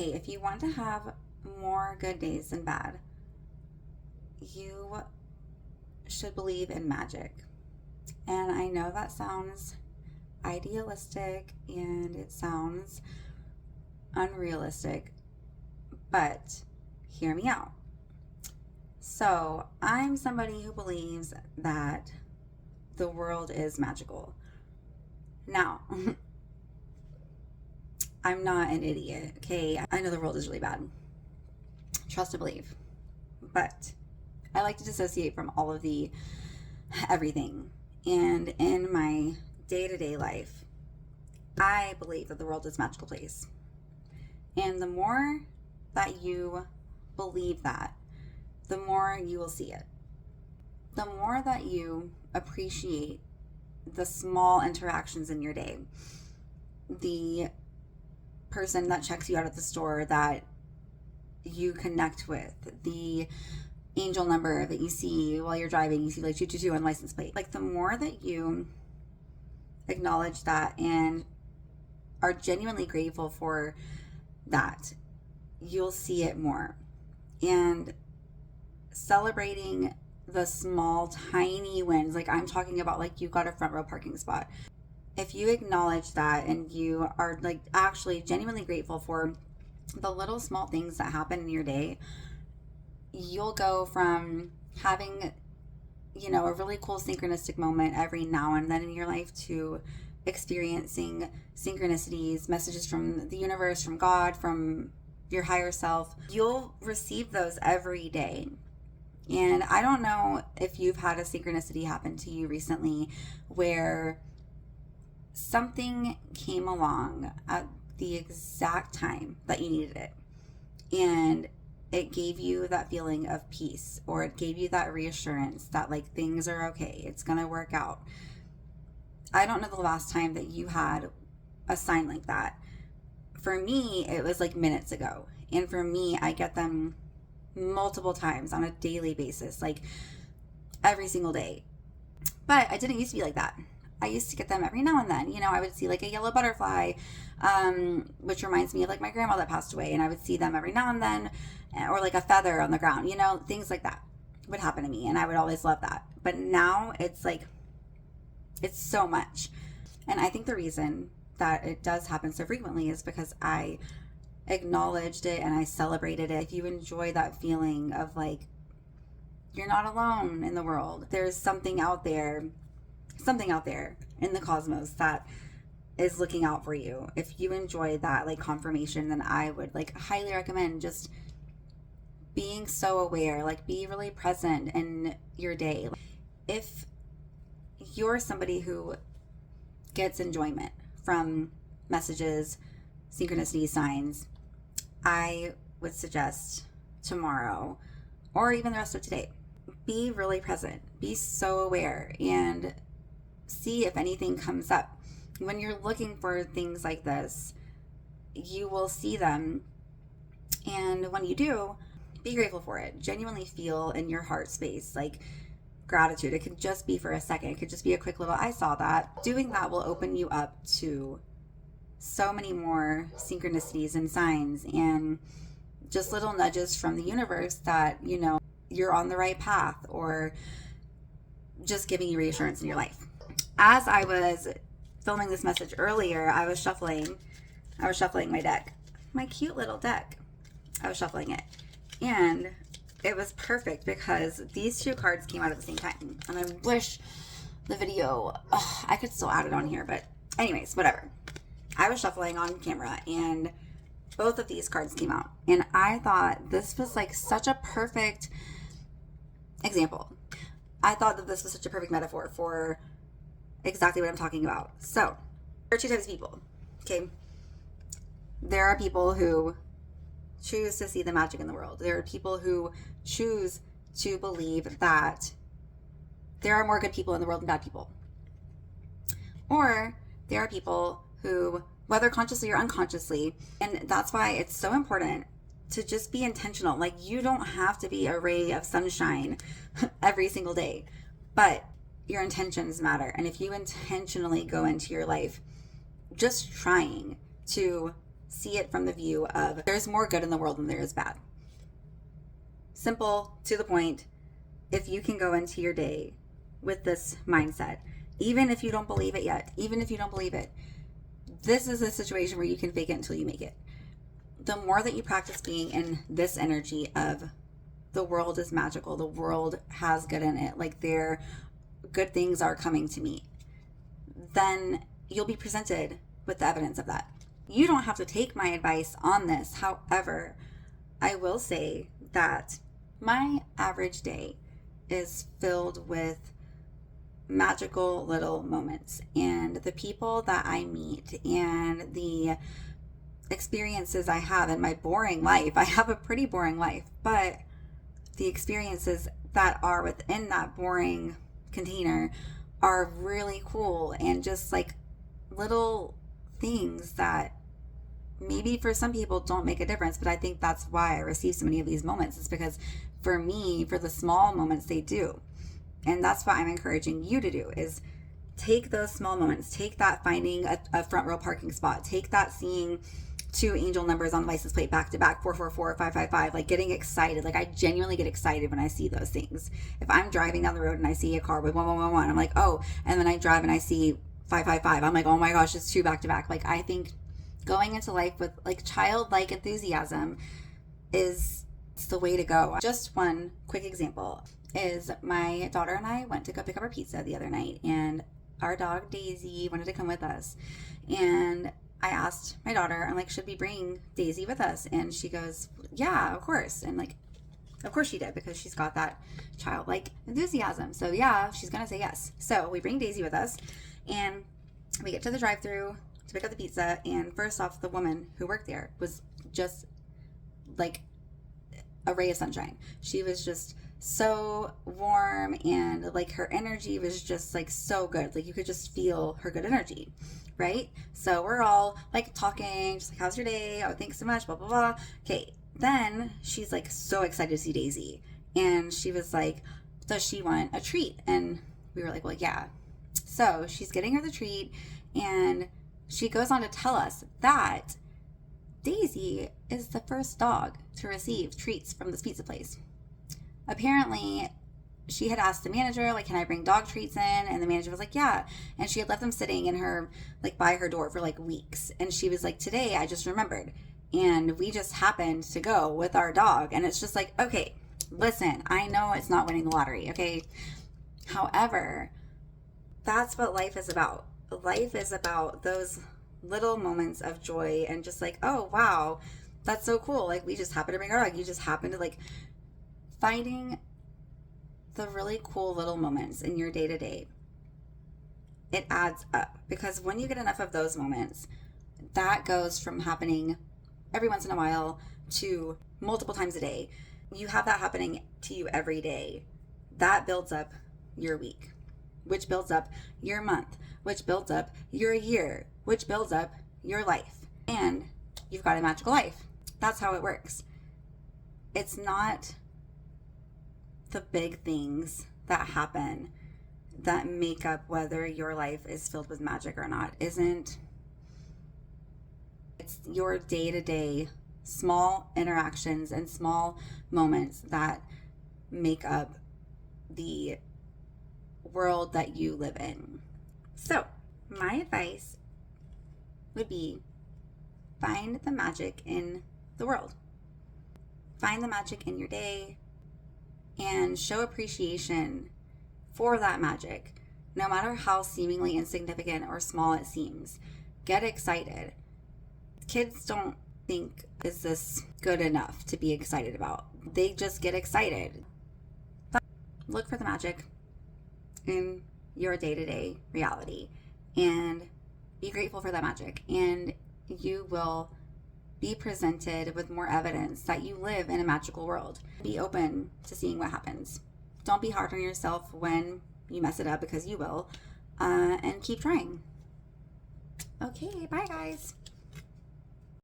Okay, if you want to have more good days than bad, you should believe in magic. And I know that sounds idealistic and it sounds unrealistic, but hear me out. So, I'm somebody who believes that the world is magical. Now, I'm not an idiot, okay? I know the world is really bad. Trust and believe. But I like to dissociate from all of the everything. And in my day-to-day life, I believe that the world is a magical place. And the more that you believe that, the more you will see it. The more that you appreciate the small interactions in your day, the person that checks you out at the store that you connect with, the angel number that you see while you're driving, you see like 222 on license plate. Like the more that you acknowledge that and are genuinely grateful for that, you'll see it more. And celebrating the small, tiny wins, like I'm talking about, like you got a front row parking spot. If you acknowledge that and you are like actually genuinely grateful for the little small things that happen in your day, you'll go from having, a really cool synchronistic moment every now and then in your life to experiencing synchronicities, messages from the universe, from God, from your higher self. You'll receive those every day. And I don't know if you've had a synchronicity happen to you recently where something came along at the exact time that you needed it. And it gave you that feeling of peace, or it gave you that reassurance that like things are okay, it's going to work out. I don't know the last time that you had a sign like that. For me, it was like minutes ago. And for me, I get them multiple times on a daily basis, like every single day. But I didn't used to be like that. I used to get them every now and then. I would see like a yellow butterfly, which reminds me of like my grandma that passed away, and I would see them every now and then, or like a feather on the ground, things like that would happen to me, and I would always love that. But now it's like, it's so much. And I think the reason that it does happen so frequently is because I acknowledged it and I celebrated it. If you enjoy that feeling of like, you're not alone in the world, there's something out there in the cosmos that is looking out for you. If you enjoy that like confirmation, then I would like highly recommend just being so aware, like be really present in your day. If you're somebody who gets enjoyment from messages, synchronicity signs, I would suggest tomorrow or even the rest of today, be really present, be so aware, and see if anything comes up. When you're looking for things like this, you will see them. And when you do, be grateful for it. Genuinely feel in your heart space like gratitude. It could just be for a second. It could just be a quick little, I saw that. Doing that will open you up to so many more synchronicities and signs and just little nudges from the universe that, you're on the right path, or just giving you reassurance in your life. As I was filming this message earlier, I was shuffling my deck, my cute little deck. I was shuffling it, and it was perfect because these two cards came out at the same time. And I wish the video, I could still add it on here, but anyways, whatever. I was shuffling on camera and both of these cards came out, and I thought this was like such a perfect example. I thought that this was such a perfect metaphor for exactly what I'm talking about. So there are two types of people, okay? There are people who choose to see the magic in the world. There are people who choose to believe that there are more good people in the world than bad people. Or there are people who, whether consciously or unconsciously, and that's why it's so important to just be intentional. Like, you don't have to be a ray of sunshine every single day, but your intentions matter. And if you intentionally go into your life just trying to see it from the view of there's more good in the world than there is bad. Simple, to the point. If you can go into your day with this mindset, even if you don't believe it yet, even if you don't believe it, this is a situation where you can fake it until you make it. The more that you practice being in this energy of the world is magical, the world has good in it, like good things are coming to me, then you'll be presented with the evidence of that. You don't have to take my advice on this. However, I will say that my average day is filled with magical little moments, and the people that I meet and the experiences I have in my boring life. I have a pretty boring life, but the experiences that are within that boring container are really cool, and just like little things that maybe for some people don't make a difference, but I think that's why I receive so many of these moments. It's because for me, for the small moments, they do. And that's what I'm encouraging you to do, is take those small moments. Take that finding a front row parking spot. Take that seeing 2 angel numbers on the license plate back to back, 444, 555, like getting excited. Like I genuinely get excited when I see those things. If I'm driving down the road and I see a car with 1111, I'm like, oh, and then I drive and I see 555. I'm like, oh my gosh, it's 2 back to back. Like I think going into life with like childlike enthusiasm is the way to go. Just one quick example is my daughter and I went to go pick up our pizza the other night, and our dog Daisy wanted to come with us. And I asked my daughter, I'm like, should we bring Daisy with us? And she goes, yeah, of course. And like, of course she did, because she's got that childlike enthusiasm. So yeah, she's going to say yes. So we bring Daisy with us, and we get to the drive-thru to pick up the pizza. And first off, the woman who worked there was just like a ray of sunshine. She was just so warm, and like her energy was just like so good. Like you could just feel her good energy, right? So we're all like talking, just like, how's your day? Oh, thanks so much, blah, blah, blah. Okay. Then she's like so excited to see Daisy. And she was like, does she want a treat? And we were like, well, yeah. So she's getting her the treat, and she goes on to tell us that Daisy is the first dog to receive treats from this pizza place. Apparently, she had asked the manager, like, can I bring dog treats in? And the manager was like, yeah. And she had left them sitting in her, like, by her door for like weeks. And she was like, today I just remembered. And we just happened to go with our dog. And it's just like, okay, listen, I know it's not winning the lottery, okay? However, that's what life is about. Life is about those little moments of joy, and just like, oh, wow, that's so cool. Like, we just happened to bring our dog. You just happen to, like, finding the really cool little moments in your day-to-day. It adds up, because when you get enough of those moments, that goes from happening every once in a while to multiple times a day. You have that happening to you every day. That builds up your week, which builds up your month, which builds up your year, which builds up your life. And you've got a magical life. That's how it works. It's not the big things that happen that make up whether your life is filled with magic or not. It's your day-to-day small interactions and small moments that make up the world that you live in. So, my advice would be, find the magic in the world. Find the magic in your day, and show appreciation for that magic, no matter how seemingly insignificant or small it seems. Get excited. Kids don't think, is this good enough to be excited about? They just get excited. Look for the magic in your day-to-day reality, and be grateful for that magic, and you will be presented with more evidence that you live in a magical world. Be open to seeing what happens. Don't be hard on yourself when you mess it up, because you will, and keep trying. Okay, bye guys.